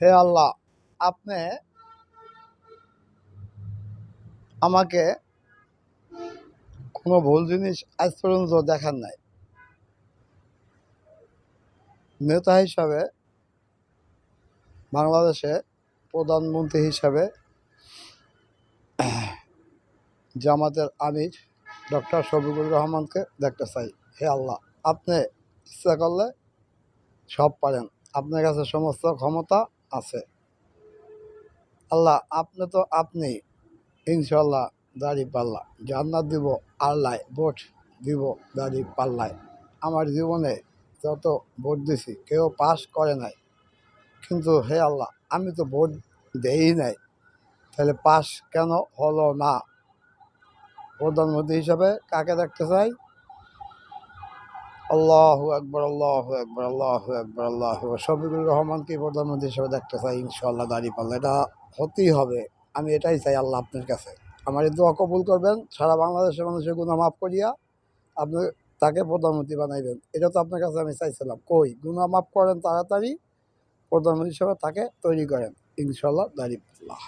হে আল্লাহ, আপনি আমাকে কোনো ভুল জিনিস আজ পর্যন্ত দেখান নাই। নেতা হিসাবে, বাংলাদেশে প্রধানমন্ত্রী হিসাবে জামাতের আমির ডক্টর শফিকুর রহমানকে দেখতে চাই। হে আল্লাহ, আপনি ইচ্ছা করলে সব পারেন, আপনার কাছে সমস্ত ক্ষমতা আছে। আল্লাহ, আপনি তো আপনি, ইনশাল্লাহ দাড়ি পাল্লা জান্নাত দিব আল্লাহ, ভোট দিব দাড়ি পাল্লায়। আমার জীবনে যত ভোট দিছি কেউ পাস করে নাই, কিন্তু হে আল্লাহ, আমি তো ভোট দেই নাই, তাহলে পাস কেন হলো না? প্রধানমন্ত্রী হিসাবে কাকে দেখতে চাই? আল্লাহু আকবার, আল্লাহু আকবার, আল্লাহু আকবার, আল্লাহু আকবার। শফিকুর রহমানকে প্রধানমন্ত্রী হিসেবে দেখতে চাই, ইনশাল্লাহ দাড়ি পাল্লা। এটা হতেই হবে, আমি এটাই চাই আল্লাহ আপনার কাছে। আমার এই দোয়া কবুল করবেন, সারা বাংলাদেশের মানুষের গুনাহ মাফ করিয়া আপনি তাকে প্রধানমন্ত্রী বানাইবেন। এটা তো আপনার কাছে আমি চাইছিলাম। কই গুনাহ মাফ করেন তাড়াতাড়ি, প্রধানমন্ত্রী হিসেবে তাকে তৈরি করেন, ইনশাল্লাহ দাড়ি পাল্লা।